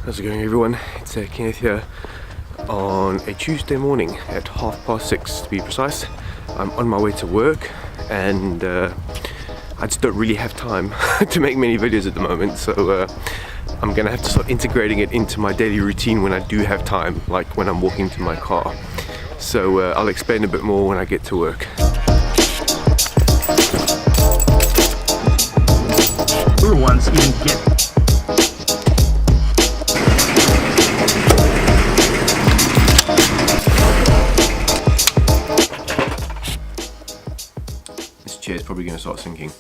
How's it going, everyone? It's Kenneth here on a Tuesday morning at 6:30 to be precise. I'm on my way to work and I just don't really have time to make many videos at the moment, so I'm gonna have to start integrating it into my daily routine when I do have time, like when I'm walking to my car. So I'll explain a bit more when I get to work. Little ones even get chair's probably going to start sinking.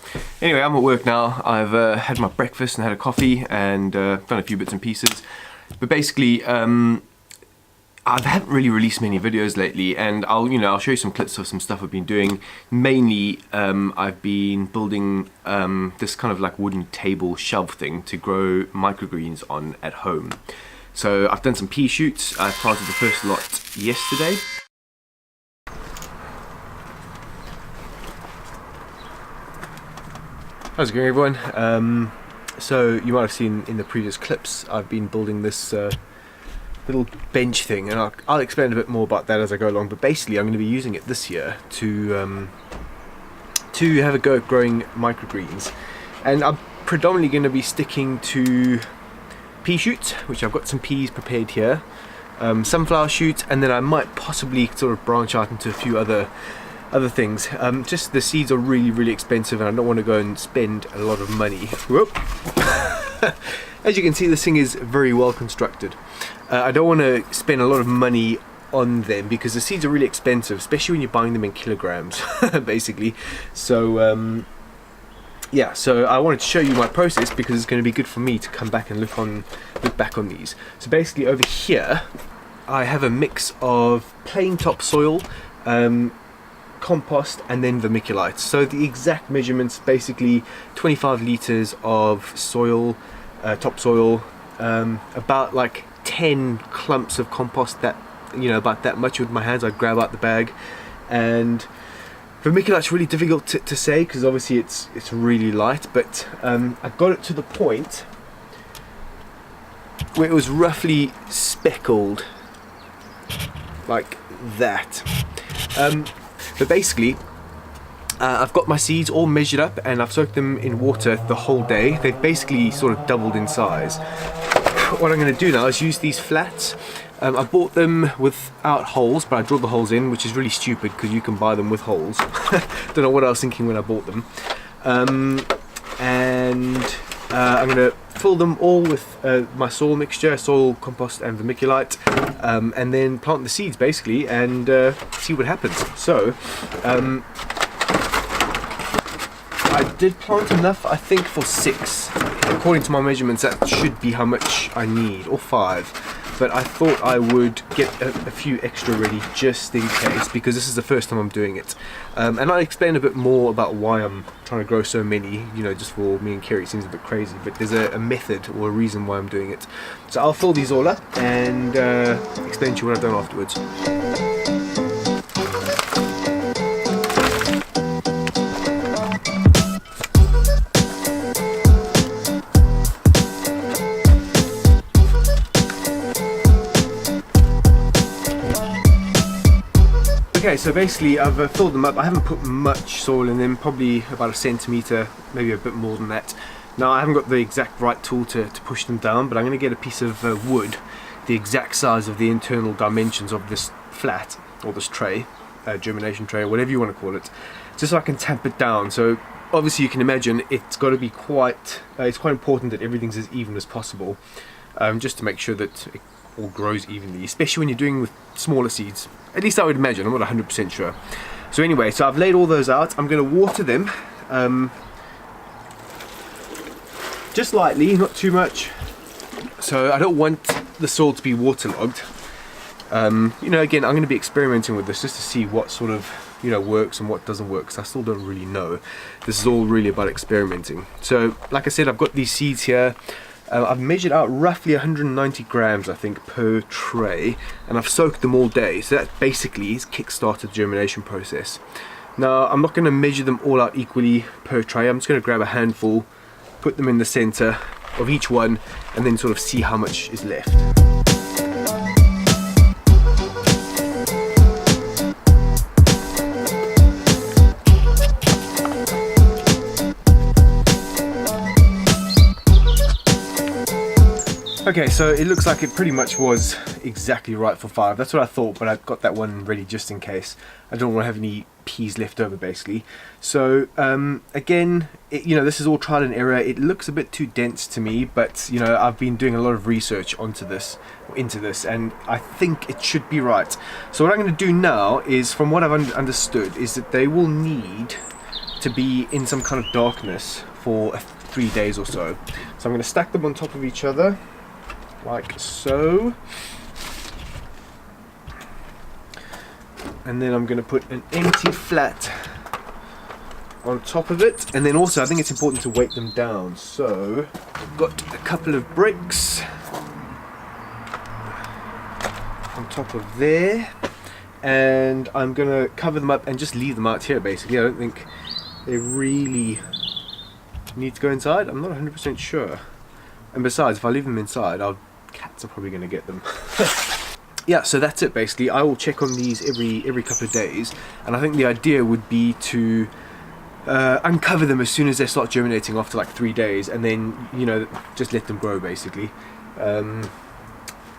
Anyway, I'm at work now. I've had my breakfast and had a coffee and done a few bits and pieces. But basically, I haven't really released many videos lately, and I'll show you some clips of some stuff I've been doing. Mainly, I've been building this kind of like wooden table shelf thing to grow microgreens on at home. So I've done some pea shoots. I planted the first lot yesterday. How's it going, everyone? So you might have seen in the previous clips I've been building this little bench thing, and I'll explain a bit more about that as I go along, but basically I'm going to be using it this year to have a go at growing microgreens, and I'm predominantly going to be sticking to pea shoots, which I've got some peas prepared here, sunflower shoots, and then I might possibly sort of branch out into a few other things. Just the seeds are really expensive and I don't want to go and spend a lot of money. Whoop. As you can see, this thing is very well constructed. I don't want to spend a lot of money on them because the seeds are really expensive, especially when you're buying them in kilograms basically. So yeah, so I wanted to show you my process because it's going to be good for me to come back and look back on these. So basically over here I have a mix of plain topsoil, compost, and then vermiculite. So the exact measurements, basically 25 liters of soil, topsoil, about like 10 clumps of compost, that, you know, about that much with my hands. I grab out the bag, and vermiculite's really difficult to say because obviously it's really light, but I got it to the point where it was roughly speckled like that. But basically, I've got my seeds all measured up and I've soaked them in water the whole day. They've basically sort of doubled in size. What I'm going to do now is use these flats. I bought them without holes, but I drilled the holes in, which is really stupid because you can buy them with holes. Don't know what I was thinking when I bought them. And I'm going to fill them all with my soil mixture, soil, compost and vermiculite, and then plant the seeds basically and see what happens. So I did plant enough, I think, for 6. According to my measurements, that should be how much I need, or 5. But I thought I would get a few extra ready just in case, because this is the first time I'm doing it. And I'll explain a bit more about why I'm trying to grow so many. You know, just for me and Kerry it seems a bit crazy, but there's a method or a reason why I'm doing it. So I'll fill these all up and explain to you what I've done afterwards. Okay, so basically I've filled them up. I haven't put much soil in them, probably about 1 centimetre, maybe a bit more than that. Now I haven't got the exact right tool to push them down, but I'm going to get a piece of wood, the exact size of the internal dimensions of this flat, or this tray, germination tray, or whatever you want to call it, just so I can tamp it down. So obviously you can imagine it's got to be it's quite important that everything's as even as possible, just to make sure that it all grows evenly, especially when you're doing with smaller seeds. At least I would imagine, I'm not 100% sure. So anyway, so I've laid all those out. I'm going to water them just lightly, not too much. So I don't want the soil to be waterlogged. You know, again, I'm going to be experimenting with this just to see what sort of, you know, works and what doesn't work, because I still don't really know. This is all really about experimenting. So like I said, I've got these seeds here. I've measured out roughly 190 grams, I think, per tray, and I've soaked them all day. So that basically is kick-started the germination process. Now, I'm not going to measure them all out equally per tray. I'm just going to grab a handful, put them in the center of each one and then sort of see how much is left. Okay, so it looks like it pretty much was exactly right for 5. That's what I thought, but I've got that one ready just in case. I don't want to have any peas left over, basically. So again, this is all trial and error. It looks a bit too dense to me, but I've been doing a lot of research into this, and I think it should be right. So what I'm going to do now is, from what I've understood, is that they will need to be in some kind of darkness for 3 days or so. So I'm going to stack them on top of each other, like so. And then I'm going to put an empty flat on top of it. And then also I think it's important to weight them down. So I've got a couple of bricks on top of there. And I'm going to cover them up and just leave them out here basically. I don't think they really need to go inside. I'm not 100% sure. And besides, if I leave them inside, cats are probably going to get them. Yeah, so that's it basically. I will check on these every couple of days, and I think the idea would be to uncover them as soon as they start germinating after like 3 days, and then just let them grow basically. And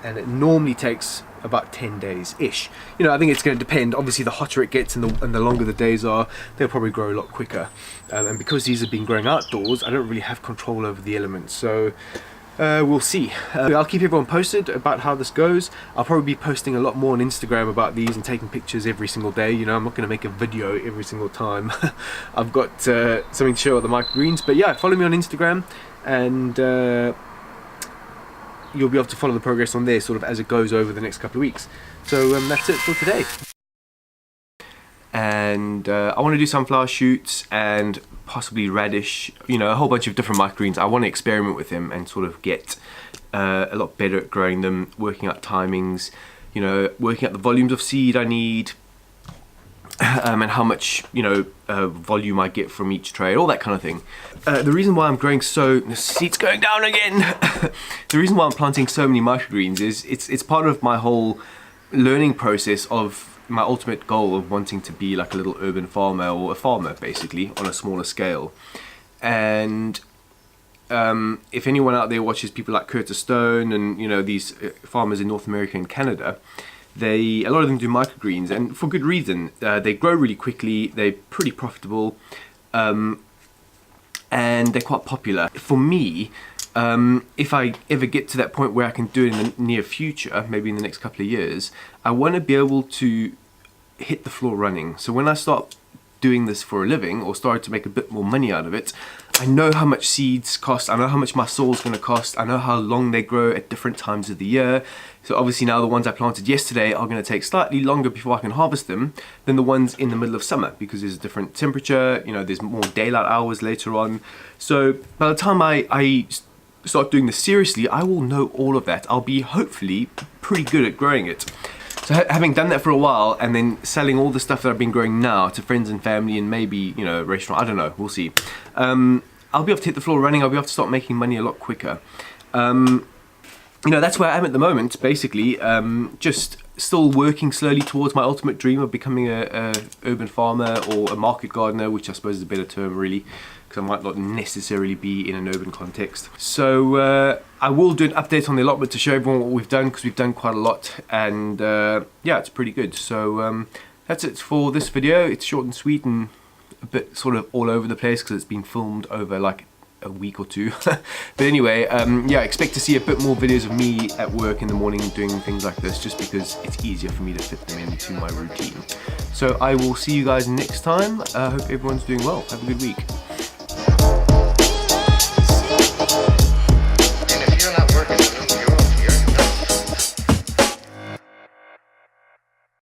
it normally takes about 10 days ish. I think it's going to depend. Obviously, the hotter it gets and the longer the days are, they'll probably grow a lot quicker. And because these have been growing outdoors, I don't really have control over the elements. So we'll see. I'll keep everyone posted about how this goes. I'll probably be posting a lot more on Instagram about these and taking pictures every single day. I'm not going to make a video every single time. I've got something to show at the microgreens. But yeah, follow me on Instagram, and you'll be able to follow the progress on there sort of as it goes over the next couple of weeks. So that's it for today. And I want to do sunflower shoots and possibly radish, a whole bunch of different microgreens. I want to experiment with them and sort of get a lot better at growing them, working out timings, working out the volumes of seed I need, and how much volume I get from each tray, all that kind of thing. The reason why I'm growing the seed's going down again. The reason why I'm planting so many microgreens is it's part of my whole learning process of my ultimate goal of wanting to be like a little urban farmer, or a farmer basically on a smaller scale. And if anyone out there watches people like Curtis Stone and these farmers in North America and Canada, a lot of them do microgreens, and for good reason. They grow really quickly, they're pretty profitable, and they're quite popular. For me, if I ever get to that point where I can do it in the near future, maybe in the next couple of years, I want to be able to hit the floor running. So when I start doing this for a living, or start to make a bit more money out of it, I know how much seeds cost, I know how much my soil is going to cost, I know how long they grow at different times of the year. So obviously now the ones I planted yesterday are going to take slightly longer before I can harvest them than the ones in the middle of summer, because there's a different temperature, there's more daylight hours later on. So by the time I start doing this seriously, I will know all of that. I'll be hopefully pretty good at growing it. So having done that for a while, and then selling all the stuff that I've been growing now to friends and family, and maybe a restaurant, I don't know, we'll see. I'll be able to hit the floor running. I'll be able to start making money a lot quicker. That's where I am at the moment, basically. Just still working slowly towards my ultimate dream of becoming a urban farmer, or a market gardener, which I suppose is a better term really, because I might not necessarily be in an urban context. So I will do an update on the allotment to show everyone what we've done, because we've done quite a lot, and yeah, it's pretty good. So that's it for this video. It's short and sweet and a bit sort of all over the place because it's been filmed over like a week or two. But anyway, yeah, expect to see a bit more videos of me at work in the morning doing things like this, just because it's easier for me to fit them into my routine. So I will see you guys next time. I hope everyone's doing well. Have a good week.